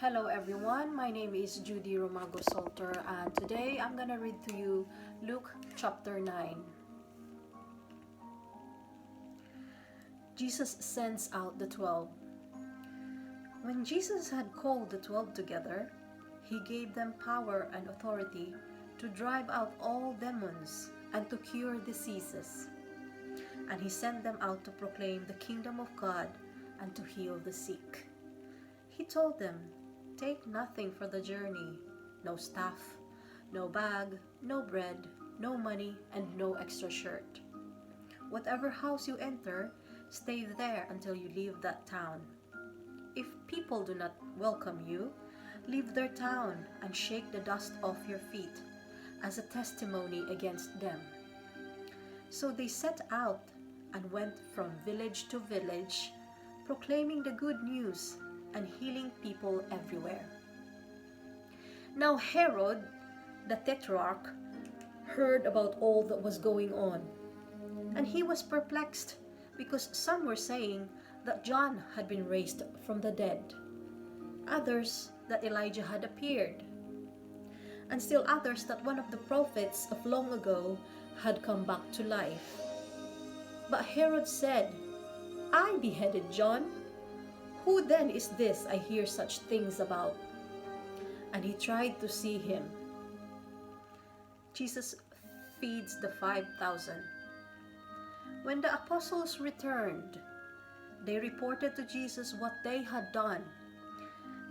Hello everyone, my name is Judy Romago Salter and today I'm gonna read to you Luke chapter 9. Jesus sends out the 12. When Jesus had called the 12 together, he gave them power and authority to drive out all demons and to cure diseases. And he sent them out to proclaim the kingdom of God and to heal the sick. He told them, "Take nothing for the journey, no staff, no bag, no bread, no money, and no extra shirt. Whatever house you enter, stay there until you leave that town. If people do not welcome you, leave their town and shake the dust off your feet as a testimony against them." So they set out and went from village to village, proclaiming the good news and healing people everywhere. Now Herod, the Tetrarch, heard about all that was going on, and he was perplexed because some were saying that John had been raised from the dead, others that Elijah had appeared, and still others that one of the prophets of long ago had come back to life. But Herod said, "I beheaded John. Who then is this I hear such things about?" And he tried to see him. Jesus feeds the 5,000. When the apostles returned, they reported to Jesus what they had done.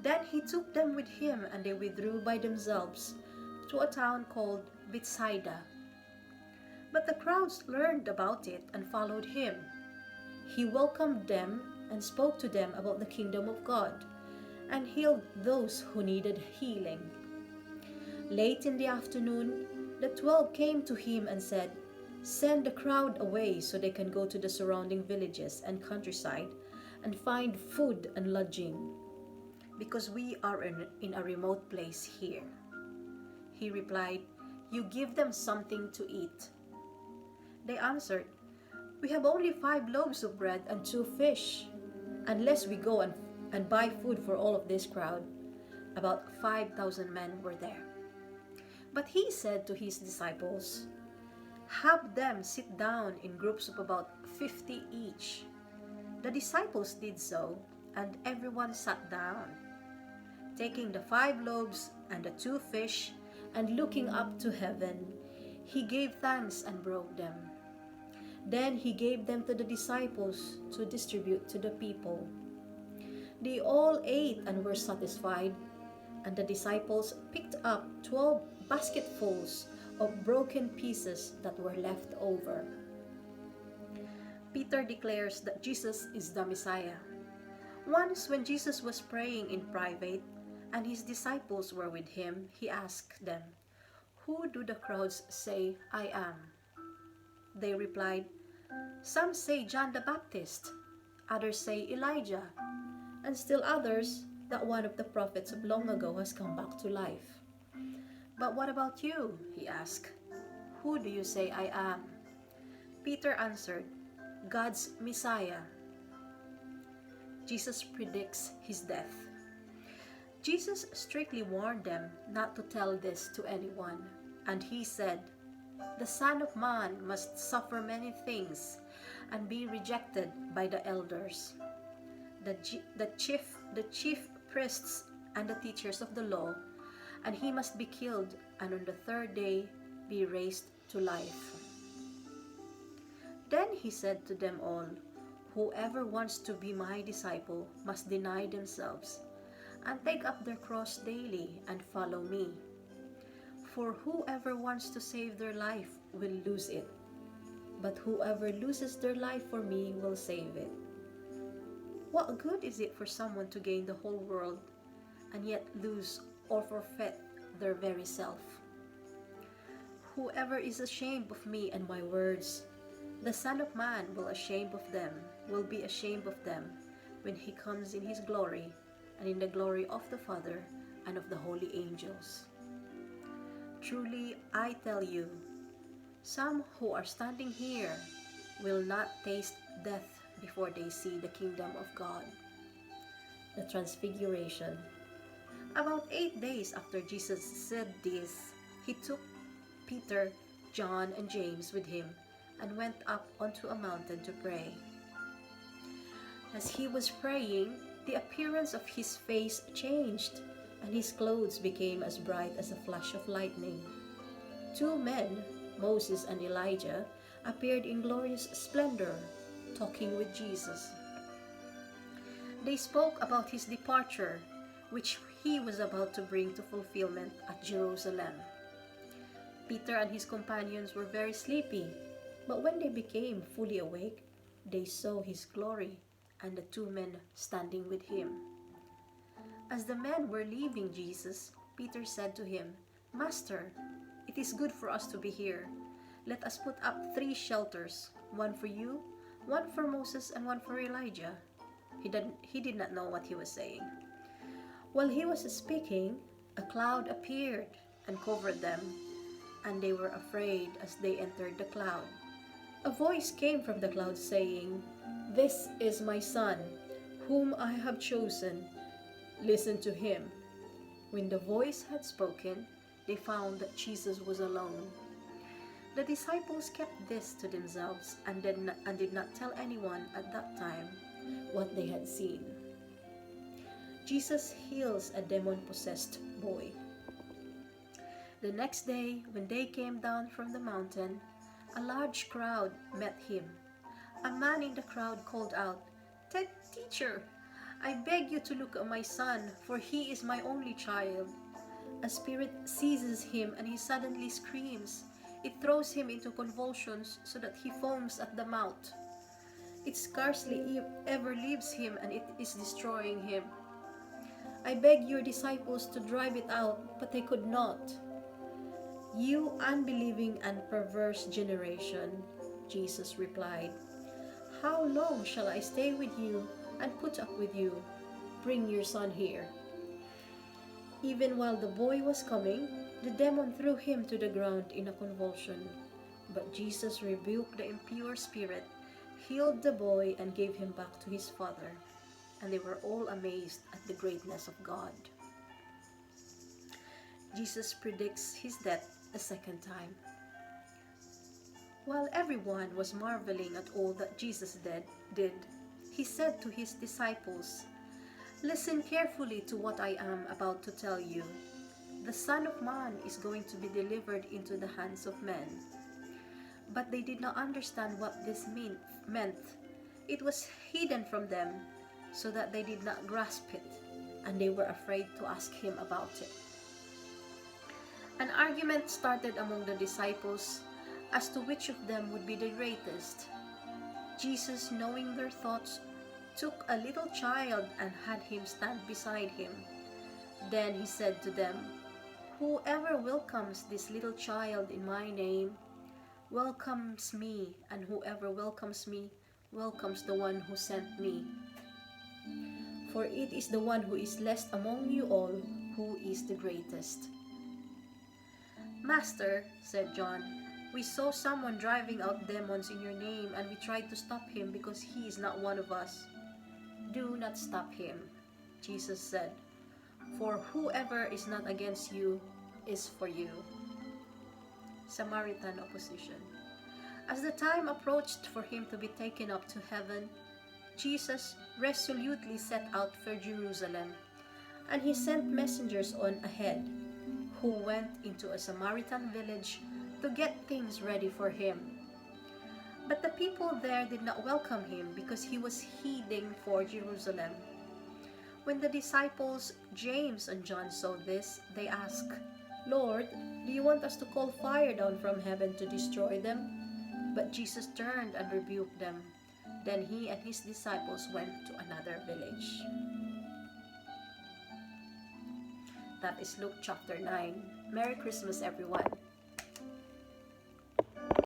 Then he took them with him and they withdrew by themselves to a town called Bethsaida. But the crowds learned about it and followed him. He welcomed them and spoke to them about the kingdom of God and healed those who needed healing. Late in the afternoon, the 12 came to him and said, "Send the crowd away so they can go to the surrounding villages and countryside and find food and lodging, because we are in a remote place here." He replied, "You give them something to eat." They answered, "We have only 5 loaves of bread and 2 fish. Unless we go and buy food for all of this crowd." About 5,000 men were there. But he said to his disciples, "Have them sit down in groups of about 50 each." The disciples did so, and everyone sat down. Taking the 5 loaves and the 2 fish, and looking up to heaven, he gave thanks and broke them. Then he gave them to the disciples to distribute to the people. They all ate and were satisfied, and the disciples picked up 12 basketfuls of broken pieces that were left over. Peter declares that Jesus is the Messiah. Once when Jesus was praying in private and his disciples were with him, he asked them, "Who do the crowds say I am?" They replied, "Some say John the Baptist, others say Elijah, and still others that one of the prophets of long ago has come back to life." "But what about you?" he asked. "Who do you say I am?" Peter answered, "God's Messiah." Jesus predicts his death. Jesus strictly warned them not to tell this to anyone, and he said, "The Son of Man must suffer many things and be rejected by the elders, the chief priests and the teachers of the law, and he must be killed and on the 3rd day be raised to life." Then he said to them all, "Whoever wants to be my disciple must deny themselves and take up their cross daily and follow me. For whoever wants to save their life will lose it, but whoever loses their life for me will save it. What good is it for someone to gain the whole world and yet lose or forfeit their very self? Whoever is ashamed of me and my words, the Son of Man will be ashamed of them when he comes in his glory and in the glory of the Father and of the holy angels. Truly, I tell you, some who are standing here will not taste death before they see the kingdom of God." The Transfiguration. About 8 days after Jesus said this, he took Peter, John, and James with him and went up onto a mountain to pray. As he was praying, the appearance of his face changed, and his clothes became as bright as a flash of lightning. Two men, Moses and Elijah, appeared in glorious splendor, talking with Jesus. They spoke about his departure, which he was about to bring to fulfillment at Jerusalem. Peter and his companions were very sleepy, but when they became fully awake, they saw his glory and the two men standing with him. As the men were leaving Jesus, Peter said to him, "Master, it is good for us to be here. Let us put up 3 shelters, one for you, one for Moses, and one for Elijah." He did not know what he was saying. While he was speaking, a cloud appeared and covered them, and they were afraid as they entered the cloud. A voice came from the cloud saying, "This is my son, whom I have chosen. Listen to him." When the voice had spoken, they found that Jesus was alone. The disciples kept this to themselves and did not tell anyone at that time what they had seen. Jesus heals a demon-possessed boy. The next day, when they came down from the mountain, a large crowd met him. A man in the crowd called out, "Teacher, I beg you to look at my son, for he is my only child. A spirit seizes him and he suddenly screams. It throws him into convulsions so that he foams at the mouth. It scarcely ever leaves him and it is destroying him. I begged your disciples to drive it out, but they could not." "You unbelieving and perverse generation," Jesus replied, "how long shall I stay with you and put up with you? Bring your son here." Even while the boy was coming, the demon threw him to the ground in a convulsion. But Jesus rebuked the impure spirit, healed the boy, and gave him back to his father. And they were all amazed at the greatness of God. Jesus predicts his death a second time. While everyone was marveling at all that Jesus did, he said to his disciples, "Listen carefully to what I am about to tell you. The Son of Man is going to be delivered into the hands of men." But they did not understand what this meant. It was hidden from them, so that they did not grasp it, and they were afraid to ask him about it. An argument started among the disciples as to which of them would be the greatest. Jesus, knowing their thoughts, took a little child and had him stand beside him. Then he said to them, "Whoever welcomes this little child in my name welcomes me, and whoever welcomes me welcomes the one who sent me. For it is the one who is least among you all who is the greatest." "Master," said John, "we saw someone driving out demons in your name, and we tried to stop him because he is not one of us." "Do not stop him," Jesus said, "for whoever is not against you is for you." Samaritan opposition. As the time approached for him to be taken up to heaven, Jesus resolutely set out for Jerusalem, and he sent messengers on ahead, who went into a Samaritan village to get things ready for him. But the people there did not welcome him because he was heading for Jerusalem. When the disciples James and John saw this, they asked, "Lord, do you want us to call fire down from heaven to destroy them?" But Jesus turned and rebuked them. Then he and his disciples went to another village. That is Luke chapter 9. Merry Christmas, everyone.